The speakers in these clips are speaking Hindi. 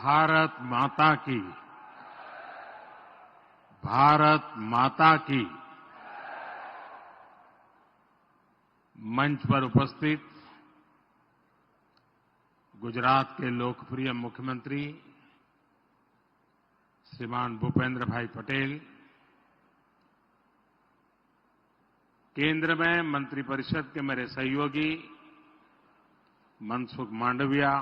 भारत माता की, भारत माता की। मंच पर उपस्थित गुजरात के लोकप्रिय मुख्यमंत्री श्रीमान भूपेंद्र भाई पटेल, केंद्र में मंत्रिपरिषद के मेरे सहयोगी मनसुख मांडविया,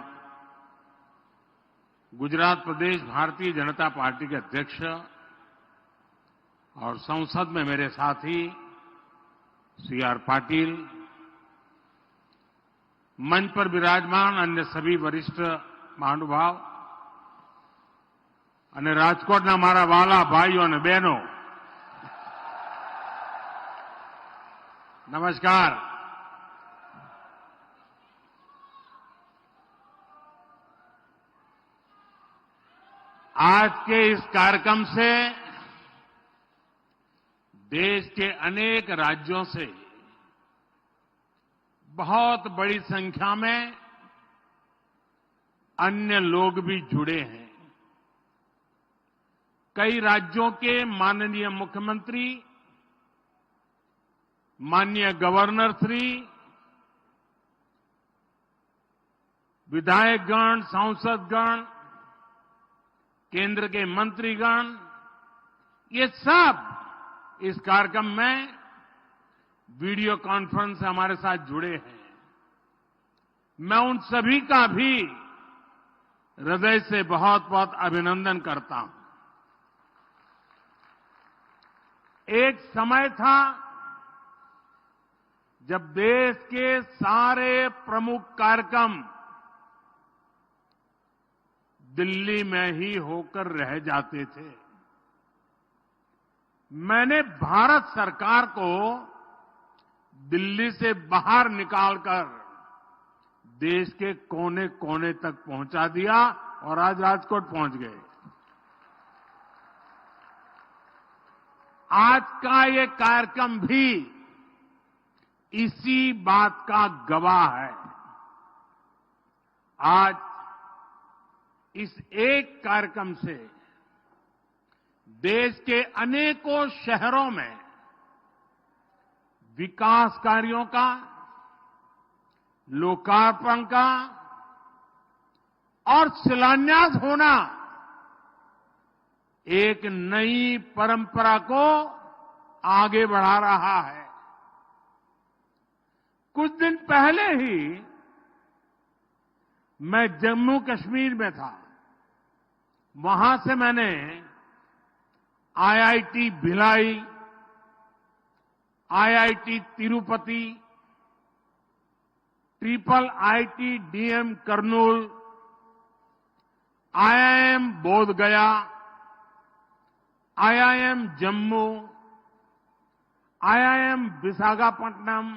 गुजरात प्रदेश भारतीय जनता पार्टी के अध्यक्ष और संसद में मेरे साथी सी आर पाटिल, मंच पर विराजमान अन्य सभी वरिष्ठ महानुभाव અને રાજકોટના મારા વાલા ભાઈઓ અને બહેનો, नमस्कार। आज के इस कार्यक्रम से देश के अनेक राज्यों से बहुत बड़ी संख्या में अन्य लोग भी जुड़े हैं। कई राज्यों के माननीय मुख्यमंत्री, माननीय गवर्नर श्री, विधायकगण, सांसदगण, केंद्र के मंत्रीगण, ये सब इस कार्यक्रम में वीडियो कॉन्फ्रेंस से हमारे साथ जुड़े हैं। मैं उन सभी का भी हृदय से बहुत बहुत अभिनंदन करता हूं। एक समय था जब देश के सारे प्रमुख कार्यक्रम दिल्ली में ही होकर रह जाते थे। मैंने भारत सरकार को दिल्ली से बाहर निकालकर देश के कोने कोने तक पहुंचा दिया और आज राजकोट पहुंच गए। आज का ये कार्यक्रम भी इसी बात का गवाह है। आज इस एक कार्यक्रम से देश के अनेकों शहरों में विकास कार्यों का, लोकार्पण का और शिलान्यास होना एक नई परंपरा को आगे बढ़ा रहा है। कुछ दिन पहले ही मैं जम्मू कश्मीर में था। वहां से मैंने IIT Bhilai, IIT Tirupati, triple IT DM Kurnool, IIM बोध गया, आईआईएम जम्मू, आईआईएम विशाखापट्टनम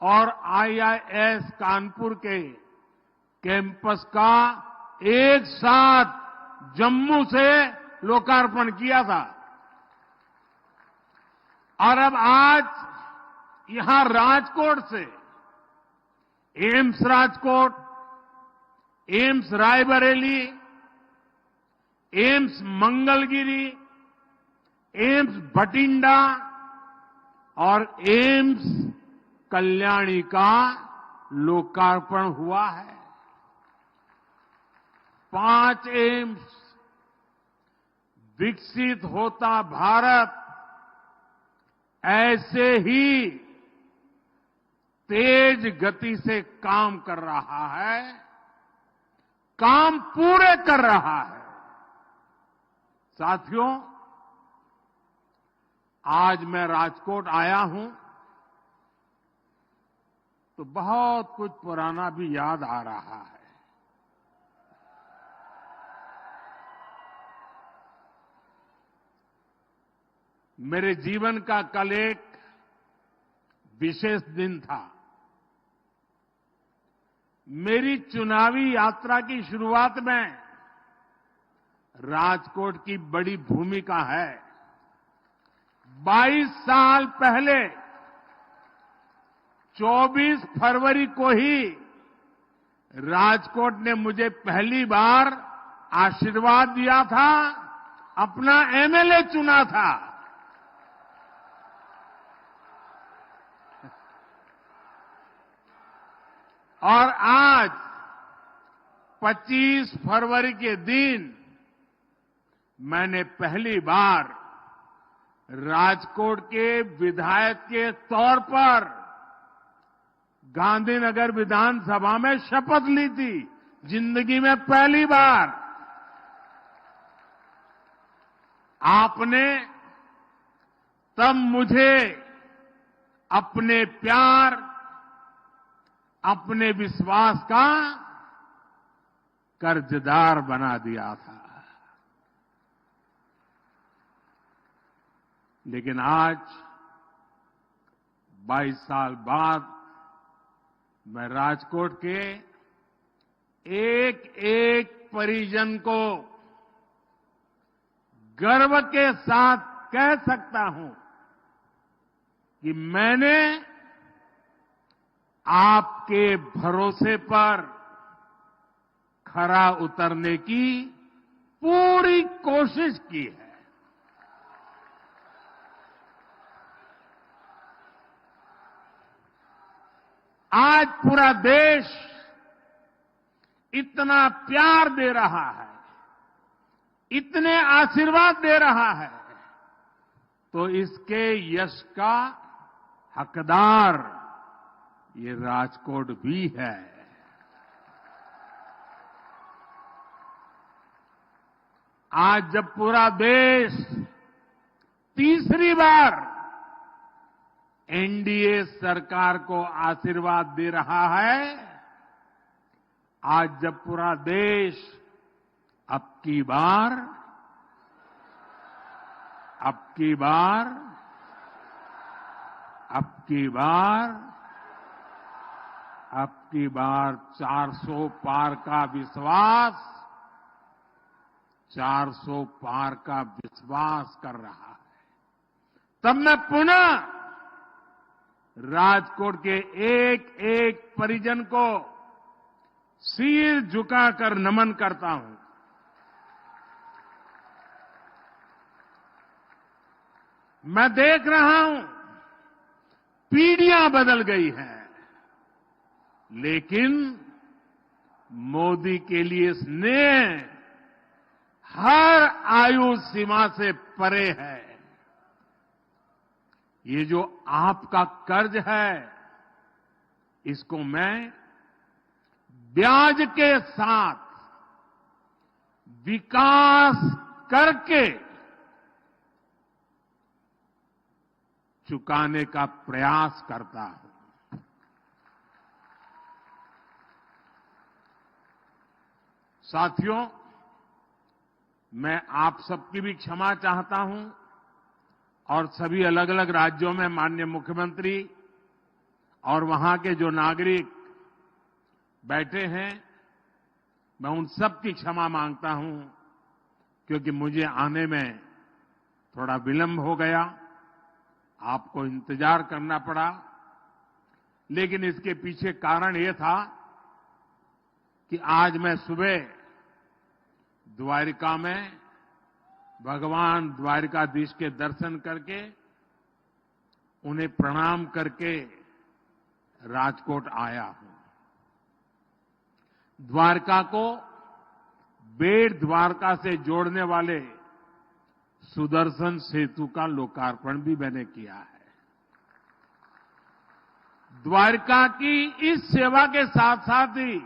और आईआईएस कानपुर के कैंपस का एक साथ जम्मू से लोकार्पण किया था। और अब आज यहां राजकोट से AIIMS Rajkot, AIIMS Raebareli, AIIMS Mangalagiri, AIIMS Bathinda और एम्स कल्याणी का लोकार्पण हुआ है। 5 एम्स। विकसित होता भारत ऐसे ही तेज गति से काम कर रहा है, काम पूरे कर रहा है। साथियों, आज मैं राजकोट आया हूं तो बहुत कुछ पुराना भी याद आ रहा है। मेरे जीवन का कल एक विशेष दिन था। मेरी चुनावी यात्रा की शुरुआत में राजकोट की बड़ी भूमिका है। 22 साल पहले 24 फरवरी को ही राजकोट ने मुझे पहली बार आशीर्वाद दिया था, अपना एमएलए चुना था। और आज 25 फरवरी के दिन मैंने पहली बार राजकोट के विधायक के तौर पर गांधीनगर विधानसभा में शपथ ली थी। जिंदगी में पहली बार। आपने तब मुझे अपने प्यार, अपने विश्वास का कर्जदार बना दिया था। लेकिन आज 22 साल बाद मैं राजकोट के एक एक परिजन को गर्व के साथ कह सकता हूं कि मैंने आपके भरोसे पर खरा उतरने की पूरी कोशिश की है। आज पूरा देश इतना प्यार दे रहा है, इतने आशीर्वाद दे रहा है, तो इसके यश का हकदार ये राजकोट भी है। आज जब पूरा देश तीसरी बार एनडीए सरकार को आशीर्वाद दे रहा है, आज जब पूरा देश अब की बार 400 पार का विश्वास, 400 पार का विश्वास कर रहा है, तब मैं पुनः राजकोट के एक एक परिजन को सिर झुकाकर नमन करता हूं। मैं देख रहा हूं पीढ़ियां बदल गई हैं, लेकिन मोदी के लिए स्नेह हर आयु सीमा से परे है। ये जो आपका कर्ज है, इसको मैं ब्याज के साथ विकास करके चुकाने का प्रयास करता हूं। साथियों, मैं आप सबकी भी क्षमा चाहता हूं और सभी अलग अलग राज्यों में माननीय मुख्यमंत्री और वहां के जो नागरिक बैठे हैं, मैं उन सब की क्षमा मांगता हूं, क्योंकि मुझे आने में थोड़ा विलंब हो गया, आपको इंतजार करना पड़ा। लेकिन इसके पीछे कारण ये था कि आज मैं सुबह द्वारिका में भगवान द्वारिकाधीश के दर्शन करके उन्हें प्रणाम करके राजकोट आया हूं। द्वारका को बेट द्वारका से जोड़ने वाले सुदर्शन सेतु का लोकार्पण भी मैंने किया है। द्वारका की इस सेवा के साथ साथ ही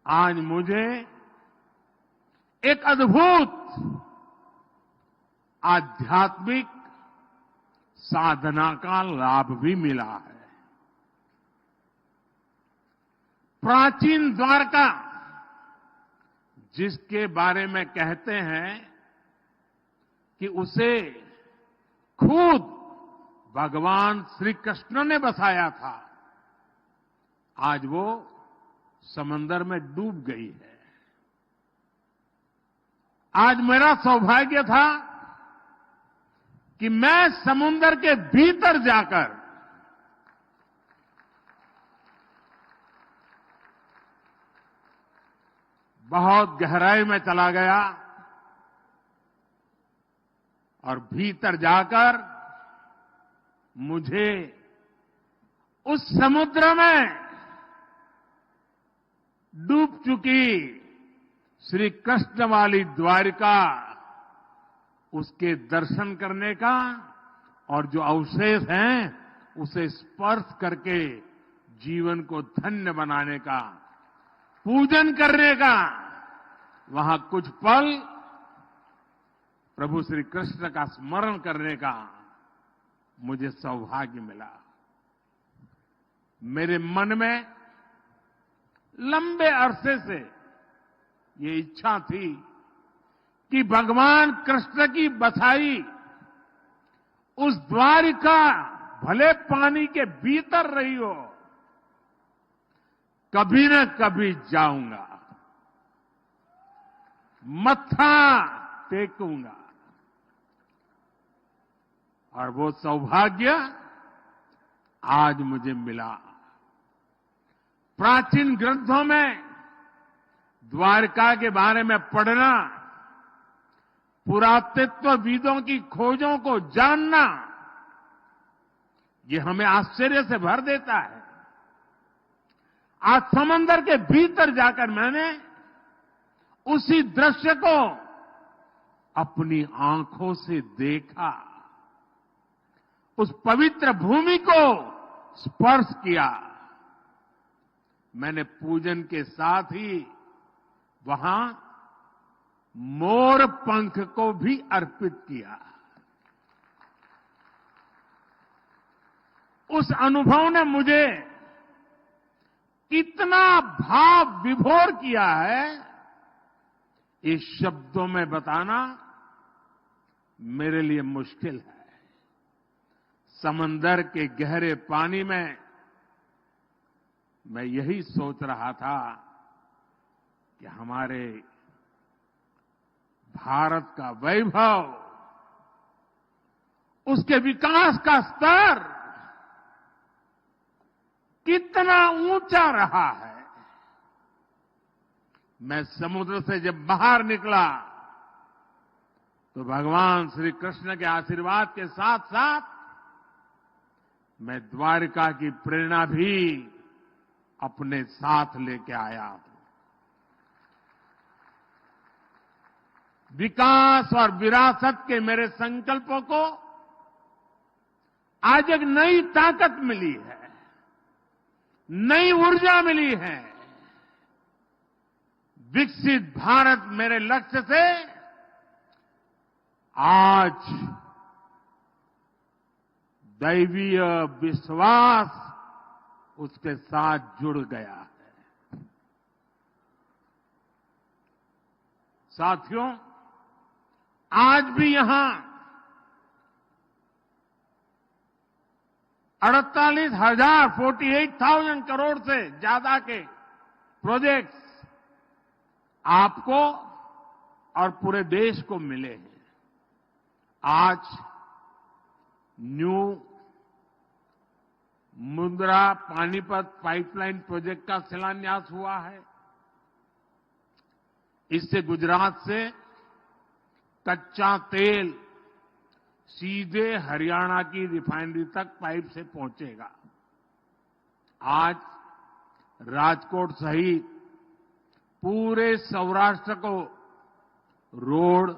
आज मुझे एक अद्भुत आध्यात्मिक साधना का लाभ भी मिला है। प्राचीन द्वारका, जिसके बारे में कहते हैं कि उसे खुद भगवान श्री कृष्ण ने बसाया था, आज वो समंदर में डूब गई है। आज मेरा सौभाग्य था कि मैं समुद्र के भीतर जाकर बहुत गहराई में चला गया और भीतर जाकर मुझे उस समुद्र में डूब चुकी श्री कृष्ण वाली द्वारिका, उसके दर्शन करने का और जो अवशेष हैं उसे स्पर्श करके जीवन को धन्य बनाने का, पूजन करने का, वहां कुछ पल प्रभु श्री कृष्ण का स्मरण करने का मुझे सौभाग्य मिला। मेरे मन में लंबे अरसे से ये इच्छा थी कि भगवान कृष्ण की बसाई उस द्वारिका भले पानी के भीतर रही हो, कभी न कभी जाऊंगा, मत्था टेकूंगा। और वो सौभाग्य आज मुझे मिला। प्राचीन ग्रंथों में द्वारका के बारे में पढ़ना, पुरातत्वविदों की खोजों को जानना, ये हमें आश्चर्य से भर देता है। आज समंदर के भीतर जाकर मैंने उसी दृश्य को अपनी आंखों से देखा, उस पवित्र भूमि को स्पर्श किया। मैंने पूजन के साथ ही वहां मोर पंख को भी अर्पित किया। उस अनुभव ने मुझे इतना भाव विभोर किया है, इस शब्दों में बताना मेरे लिए मुश्किल है। समंदर के गहरे पानी में मैं यही सोच रहा था कि हमारे भारत का वैभव, उसके विकास का स्तर कितना ऊंचा रहा है। मैं समुद्र से जब बाहर निकला तो भगवान श्री कृष्ण के आशीर्वाद के साथ साथ मैं द्वारिका की प्रेरणा भी अपने साथ लेके आया हूं। विकास और विरासत के मेरे संकल्पों को आज एक नई ताकत मिली है, नई ऊर्जा मिली है। विकसित भारत मेरे लक्ष्य से आज दैवीय विश्वास उसके साथ जुड़ गया है। साथियों, आज भी यहां 48,000 करोड़ से ज्यादा के प्रोजेक्ट्स आपको और पूरे देश को मिले हैं। आज new Mundra Panipat pipeline project का शिलान्यास हुआ है। इससे गुजरात से कच्चा तेल सीधे हरियाणा की रिफाइनरी तक पाइप से पहुंचेगा। आज राजकोट सहित पूरे सौराष्ट्र को रोड,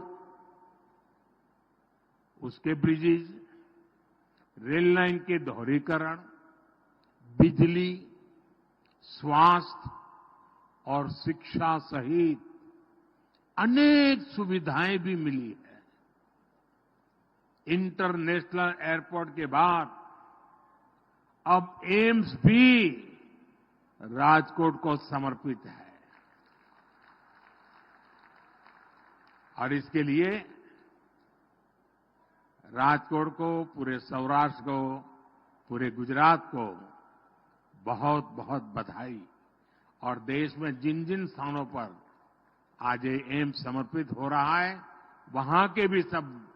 उसके ब्रिजेज, रेल लाइन के दोहरीकरण, बिजली, स्वास्थ्य और शिक्षा सहित अनेक सुविधाएं भी मिली है। इंटरनेशनल एयरपोर्ट के बाद अब एम्स भी राजकोट को समर्पित है और इसके लिए राजकोट को, पूरे सौराष्ट्र को, पूरे गुजरात को बहुत बहुत बधाई। और देश में जिन जिन स्थानों पर आज ये एम्स समर्पित हो रहा है, वहां के भी सब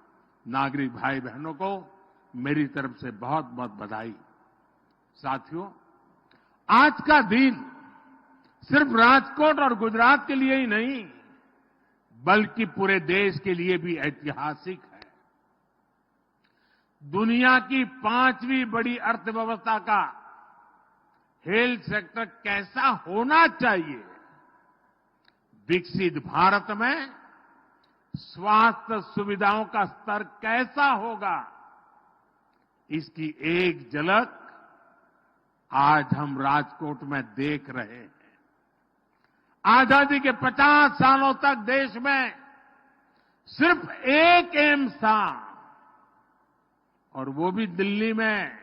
नागरिक भाई बहनों को मेरी तरफ से बहुत बहुत बधाई। साथियों, आज का दिन सिर्फ राजकोट और गुजरात के लिए ही नहीं, बल्कि पूरे देश के लिए भी ऐतिहासिक है। दुनिया की 5वीं बड़ी अर्थव्यवस्था का हेल्थ सेक्टर कैसा होना चाहिए, विकसित भारत में स्वास्थ्य सुविधाओं का स्तर कैसा होगा, इसकी एक झलक आज हम राजकोट में देख रहे हैं। आजादी के 50 सालों तक देश में सिर्फ एक एम्स था, और वो भी दिल्ली में।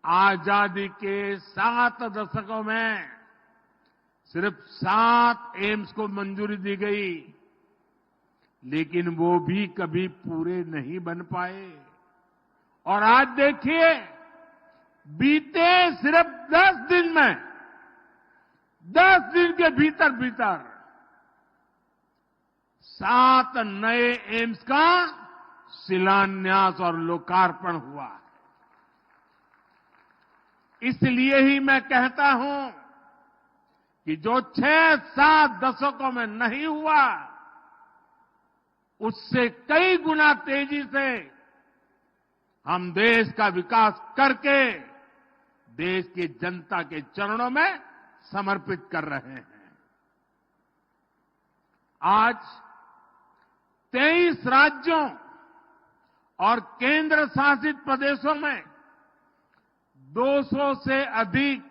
आजादी के 7 दशकों में सिर्फ 7 एम्स को मंजूरी दी गई, लेकिन वो भी कभी पूरे नहीं बन पाए। और आज देखिए, बीते सिर्फ 10 दिन में, 10 दिन के भीतर भीतर 7 नए एम्स का शिलान्यास और लोकार्पण हुआ है। इसलिए ही मैं कहता हूं कि जो 6-7 दशकों में नहीं हुआ, उससे कई गुना तेजी से हम देश का विकास करके देश की जनता के चरणों में समर्पित कर रहे हैं। आज 23 राज्यों और केंद्र शासित प्रदेशों में 200 से अधिक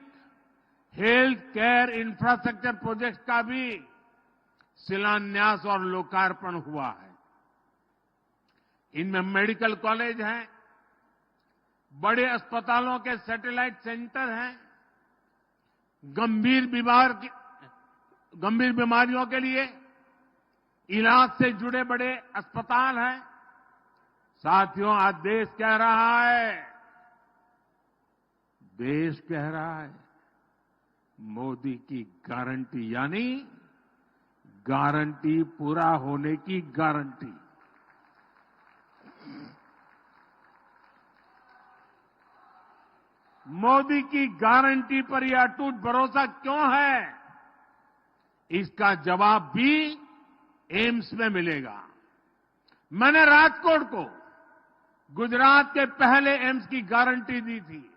हेल्थ केयर इंफ्रास्ट्रक्चर प्रोजेक्ट का भी शिलान्यास और लोकार्पण हुआ है। इनमें मेडिकल कॉलेज हैं, बड़े अस्पतालों के सैटेलाइट सेंटर हैं, गंभीर बीमारियों के लिए इलाज से जुड़े बड़े अस्पताल हैं। साथियों, आज देश कह रहा है मोदी की गारंटी, यानी गारंटी पूरा होने की गारंटी। मोदी की गारंटी पर यह अटूट भरोसा क्यों है, इसका जवाब भी एम्स में मिलेगा। मैंने राजकोट को गुजरात के पहले एम्स की गारंटी दी थी।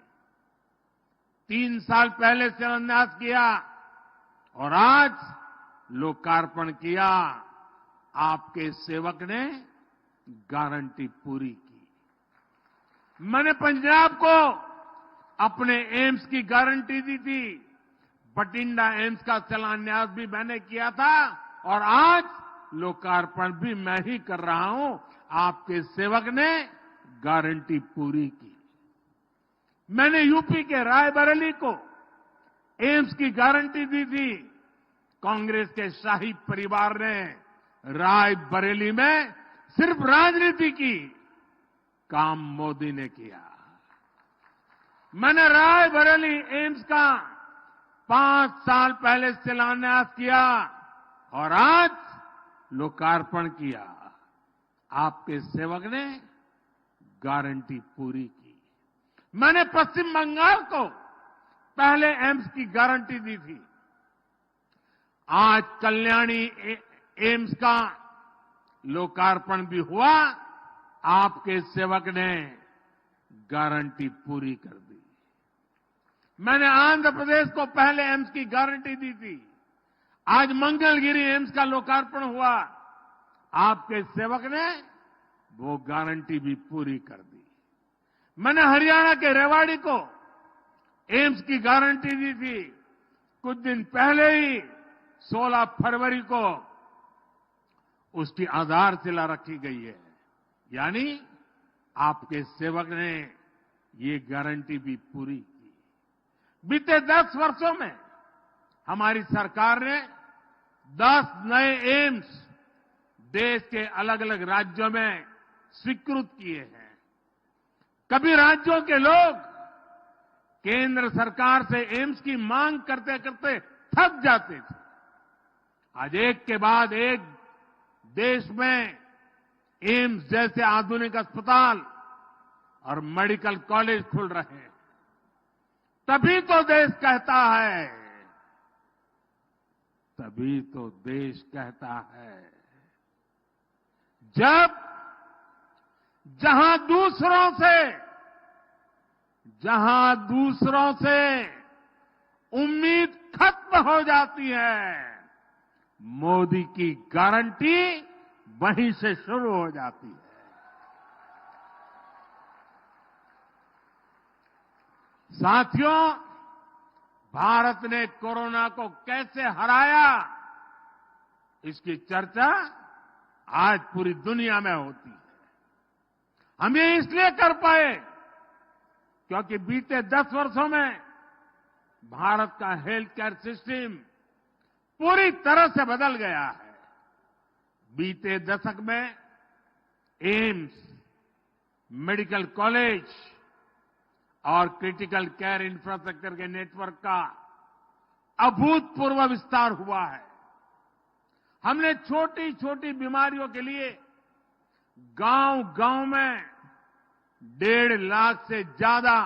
3 साल पहले शिलान्यास किया और आज लोकार्पण किया। आपके सेवक ने गारंटी पूरी की। मैंने पंजाब को अपने एम्स की गारंटी दी थी। बठिंडा एम्स का शिलान्यास भी मैंने किया था और आज लोकार्पण भी मैं ही कर रहा हूं। आपके सेवक ने गारंटी पूरी की। मैंने यूपी के रायबरेली को एम्स की गारंटी दी थी। कांग्रेस के शाही परिवार ने रायबरेली में सिर्फ राजनीति की, काम मोदी ने किया। मैंने रायबरेली एम्स का 5 साल पहले शिलान्यास किया और आज लोकार्पण किया। आपके सेवक ने गारंटी पूरी की। मैंने पश्चिम बंगाल को पहले एम्स की गारंटी दी थी। आज कल्याणी एम्स का लोकार्पण भी हुआ। आपके सेवक ने गारंटी पूरी कर दी। मैंने आंध्र प्रदेश को पहले एम्स की गारंटी दी थी। आज मंगलगिरी एम्स का लोकार्पण हुआ। आपके सेवक ने वो गारंटी भी पूरी कर दी। मैंने हरियाणा के रेवाड़ी को एम्स की गारंटी दी थी। कुछ दिन पहले ही 16 फरवरी को उसकी आधारशिला रखी गई है। यानी आपके सेवक ने ये गारंटी भी पूरी की। बीते 10 वर्षों में हमारी सरकार ने 10 नए एम्स देश के अलग अलग राज्यों में स्वीकृत किए हैं। कभी राज्यों के लोग केंद्र सरकार से एम्स की मांग करते करते थक जाते थे। आज एक के बाद एक देश में एम्स जैसे आधुनिक अस्पताल और मेडिकल कॉलेज खुल रहे हैं। तभी तो देश कहता है तभी तो देश कहता है, जब जहां दूसरों से उम्मीद खत्म हो जाती है, मोदी की गारंटी वहीं से शुरू हो जाती है। साथियों, भारत ने कोरोना को कैसे हराया, इसकी चर्चा आज पूरी दुनिया में होती है। हम ये इसलिए कर पाए क्योंकि बीते 10 वर्षों में भारत का हेल्थ केयर सिस्टम पूरी तरह से बदल गया है। बीते दशक में एम्स, मेडिकल कॉलेज और क्रिटिकल केयर इंफ्रास्ट्रक्चर के नेटवर्क का अभूतपूर्व विस्तार हुआ है। हमने छोटी छोटी बीमारियों के लिए गांव-गांव में 1.5 लाख से ज्यादा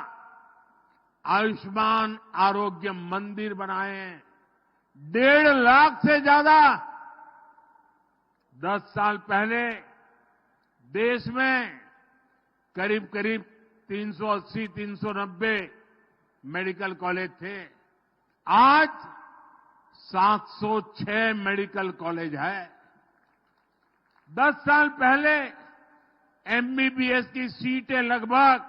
आयुष्मान आरोग्य मंदिर बनाए हैं। 1.5 लाख से ज्यादा। 10 साल पहले देश में करीब 380-390 मेडिकल कॉलेज थे। आज 706 मेडिकल कॉलेज है। 10 साल पहले एमबीबीएस की सीटें लगभग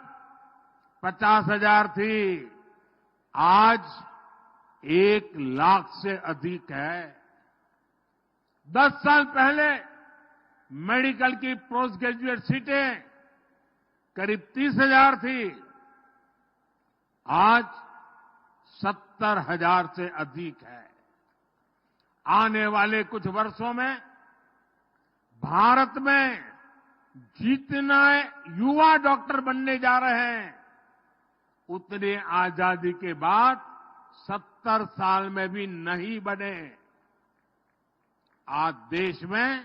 50,000 थी। आज 1 लाख से अधिक है। 10 साल पहले मेडिकल की पोस्ट ग्रेजुएट सीटें करीब 30,000 थी। आज 70,000 से अधिक है। आने वाले कुछ वर्षों में भारत में जितने युवा डॉक्टर बनने जा रहे हैं, उतने आजादी के बाद 70 साल में भी नहीं बने। आज देश में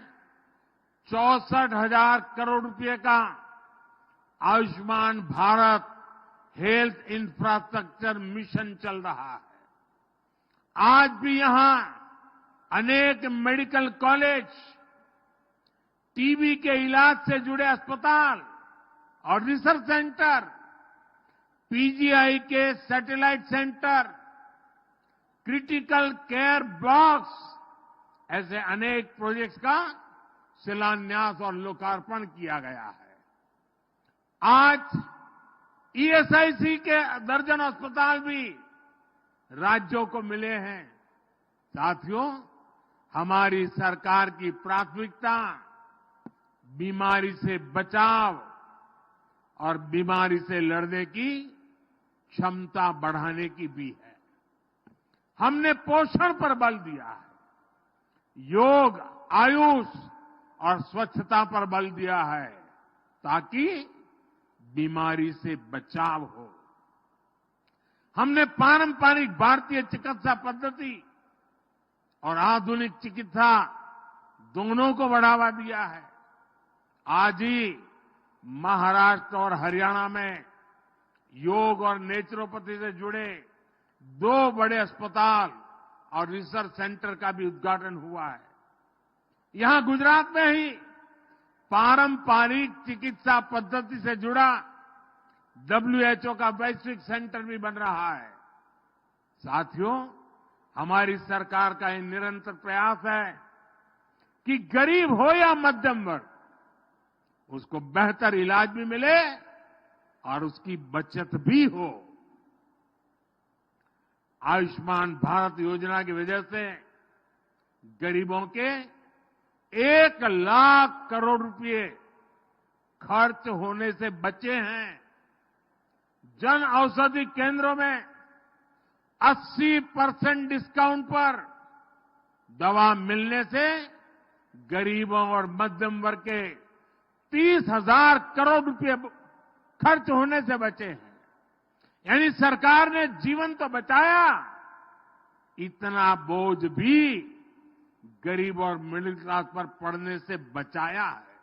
64,000 करोड़ रुपए का Ayushman Bharat health infrastructure mission चल रहा है। आज भी यहां अनेक मेडिकल कॉलेज, टीबी के इलाज से जुड़े अस्पताल और रिसर्च सेंटर, पीजीआई के satellite centre, critical care blocks, ऐसे अनेक प्रोजेक्ट्स का शिलान्यास और लोकार्पण किया गया है। आज ईएसआईसी के दर्जन अस्पताल भी राज्यों को मिले हैं। साथियों, हमारी सरकार की प्राथमिकता बीमारी से बचाव और बीमारी से लड़ने की क्षमता बढ़ाने की भी है। हमने पोषण पर बल दिया है, योग, आयुष और स्वच्छता पर बल दिया है, ताकि बीमारी से बचाव हो। हमने पारंपरिक भारतीय चिकित्सा पद्धति और आधुनिक चिकित्सा दोनों को बढ़ावा दिया है। आज ही महाराष्ट्र और हरियाणा में योग और नेचुरोपैथी से जुड़े 2 बड़े अस्पताल और रिसर्च सेंटर का भी उद्घाटन हुआ है। यहां गुजरात में ही पारंपरिक चिकित्सा पद्धति से जुड़ा WHO का वैश्विक सेंटर भी बन रहा है। साथियों, हमारी सरकार का ये निरंतर प्रयास है कि गरीब हो या मध्यम वर्ग, उसको बेहतर इलाज भी मिले और उसकी बचत भी हो। आयुष्मान भारत योजना की वजह से गरीबों के 1 लाख करोड़ रुपए खर्च होने से बचे हैं। जन औषधि केंद्रों में 80% डिस्काउंट पर दवा मिलने से गरीबों और मध्यम वर्ग के 30,000 करोड़ रुपए खर्च होने से बचे हैं। यानी सरकार ने जीवन तो बचाया, इतना बोझ भी गरीब और मिडिल क्लास पर पड़ने से बचाया है।